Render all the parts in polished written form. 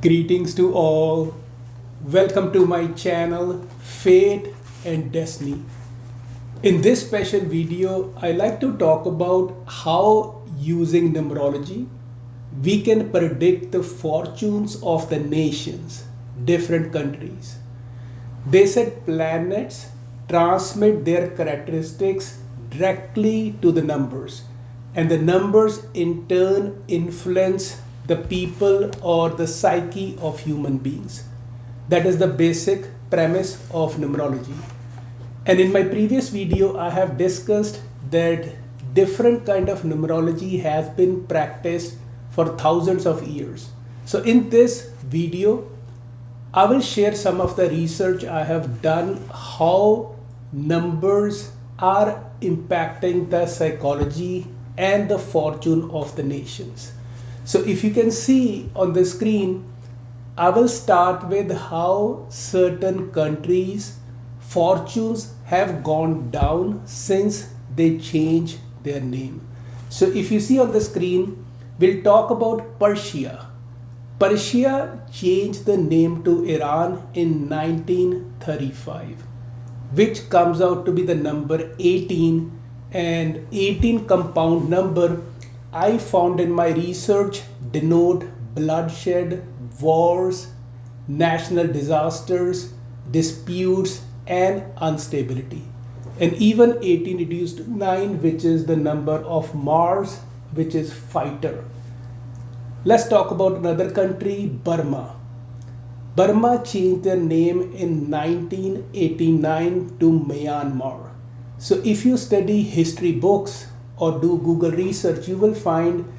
Greetings to all. Welcome to my channel Fate and Destiny. In this special video, I like to talk about how using numerology we can predict the fortunes of the nations, different countries. They said planets transmit their characteristics directly to the numbers, and the numbers in turn influence the people or the psyche of human beings. That is the basic premise of numerology. And in my previous video, I have discussed that different kind of numerology has been practiced for thousands of years. So in this video, I will share some of the research I have done, how numbers are impacting the psychology and the fortune of the nations. So if you can see on the screen, I will start with how certain countries' fortunes have gone down since they changed their name. So if you see on the screen, we'll talk about Persia. Persia changed the name to Iran in 1935, which comes out to be the number 18, and 18 compound number I found in my research denote bloodshed, wars, national disasters, disputes, and instability. And even 18 reduced to 9, which is the number of Mars, which is fighter. Let's talk about another country, Burma. Burma changed their name in 1989 to Myanmar. So if you study history books or do Google research, you will find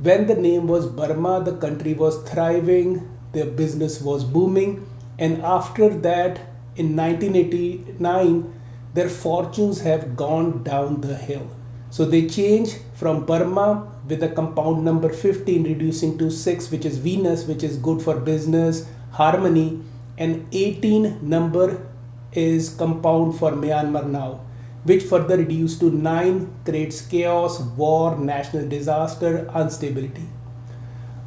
when the name was Burma, the country was thriving, their business was booming, and after that, in 1989, their fortunes have gone down the hill. So they changed from Burma with the compound number 15 reducing to 6, which is Venus, which is good for business, harmony, and 18 number is compound for Myanmar now, which further reduced to 9, creates chaos, war, national disaster, instability.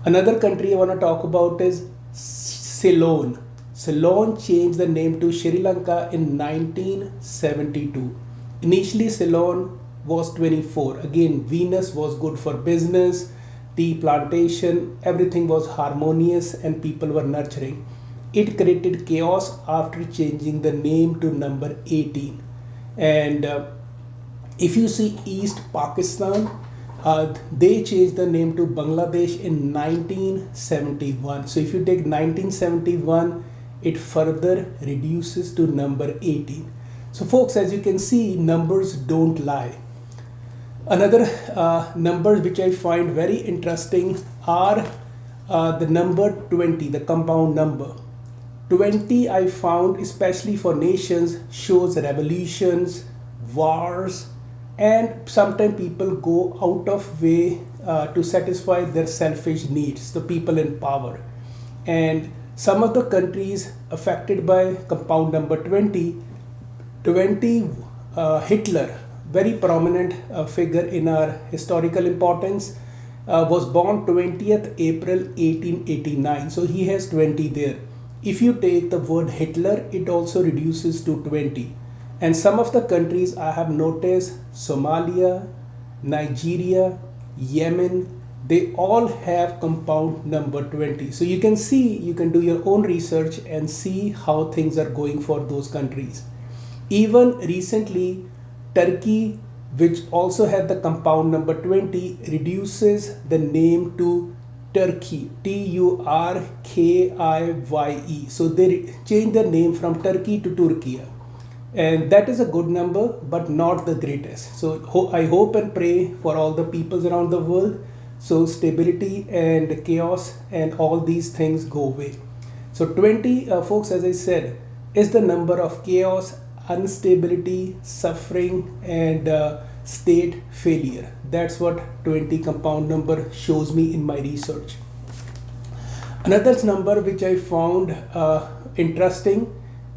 Another country I want to talk about is Ceylon. Ceylon changed the name to Sri Lanka in 1972. Initially, Ceylon was 24. Again, Venus was good for business, tea plantation, everything was harmonious and people were nurturing. It created chaos after changing the name to number 18. And if you see East Pakistan, they changed the name to Bangladesh in 1971. So if you take 1971, it further reduces to number 18. So folks, as you can see, numbers don't lie. Another numbers which I find very interesting are the number 20, the compound number. 20 I found, especially for nations, shows revolutions, wars, and sometimes people go out of way to satisfy their selfish needs, the people in power. And some of the countries affected by compound number 20, Hitler, very prominent figure in our historical importance, was born 20th April 1889. So he has 20 there. If you take the word Hitler, it also reduces to 20. And some of the countries I have noticed, Somalia, Nigeria, Yemen, they all have compound number 20. So you can see, you can do your own research and see how things are going for those countries. Even recently, Turkey, which also had the compound number 20, reduces the name to Turkey, Turkiye. So they changed their name from Turkey to Turkey. And that is a good number, but not the greatest. So I hope and pray for all the peoples around the world. So stability and chaos and all these things go away. So 20, folks, as I said, is the number of chaos, instability, suffering, and state failure. That's what 20 compound number shows me in my research. Another number which I found interesting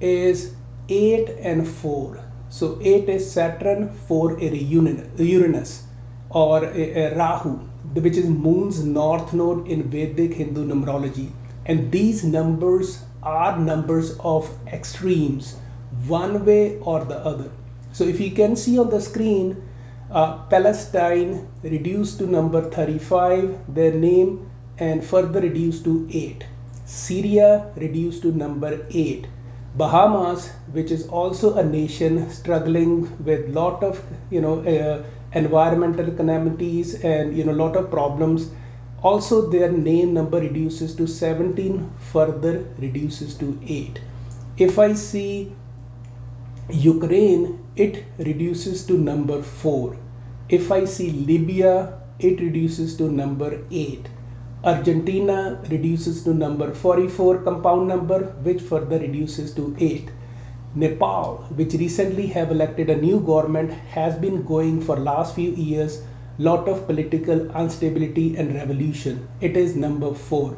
is 8 and 4. So 8 is Saturn, 4 is Uranus or Rahu, which is moon's north node in Vedic Hindu numerology. And these numbers are numbers of extremes, one way or the other. So if you can see on the screen, Palestine reduced to number 35, their name, and further reduced to 8. Syria reduced to number 8. Bahamas, which is also a nation struggling with lot of environmental calamities and lot of problems, also their name number reduces to 17, further reduces to 8. If I see Ukraine, it reduces to number 4. If I see Libya, it reduces to number 8. Argentina reduces to number 44 compound number, which further reduces to 8. Nepal, which recently have elected a new government, has been going for last few years, lot of political instability and revolution. It is number 4.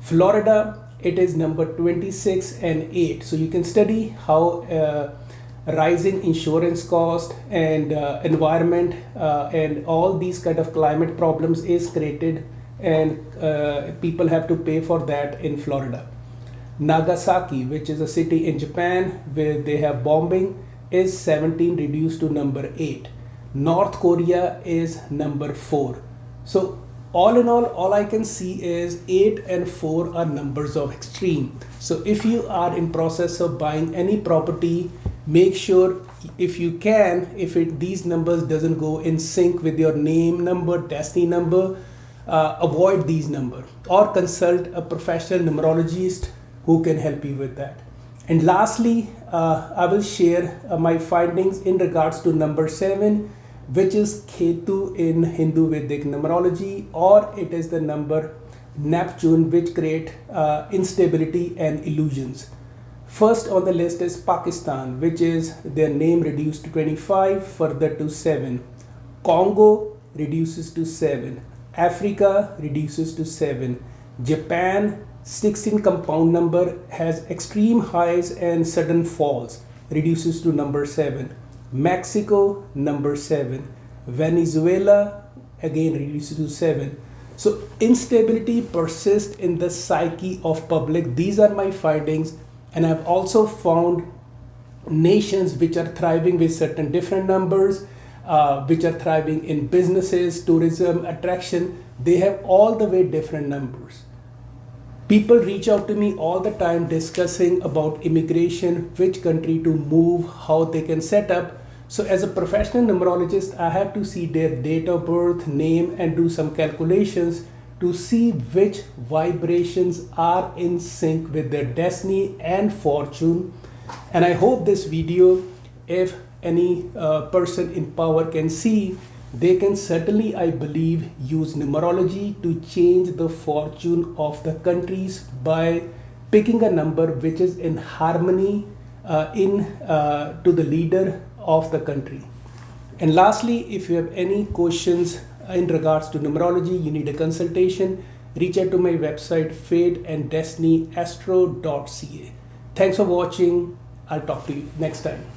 Florida, it is number 26 and 8. So you can study how rising insurance cost and environment and all these kind of climate problems is created, and people have to pay for that in Florida. Nagasaki, which is a city in Japan where they have bombing, is 17 reduced to number 8. North Korea is number 4. So all in all I can see is 8 and 4 are numbers of extreme. So if you are in process of buying any property, make sure if you can, these numbers doesn't go in sync with your name number, destiny number, avoid these numbers or consult a professional numerologist who can help you with that. And lastly, I will share my findings in regards to number 7, which is Ketu in Hindu Vedic numerology, or it is the number Neptune, which create instability and illusions. First on the list is Pakistan, which is their name reduced to 25, further to 7. Congo reduces to 7. Africa reduces to 7. Japan, 16 compound number, has extreme highs and sudden falls, reduces to number 7. Mexico, number 7. Venezuela, again reduces to 7. So instability persists in the psyche of public. These are my findings, and I've also found nations which are thriving with certain different numbers, which are thriving in businesses, tourism, attraction. They have all the way different numbers. People reach out to me all the time discussing about immigration, which country to move, how they can set up. So as a professional numerologist, I have to see their date of birth, name, and do some calculations to see which vibrations are in sync with their destiny and fortune. And I hope this video, if any person in power can see, they can certainly, I believe, use numerology to change the fortune of the countries by picking a number which is in harmony to the leader of the country. And lastly, if you have any questions in regards to numerology, you need a consultation, reach out to my website FateandDestinyAstro.ca. Thanks for watching. I'll talk to you next time.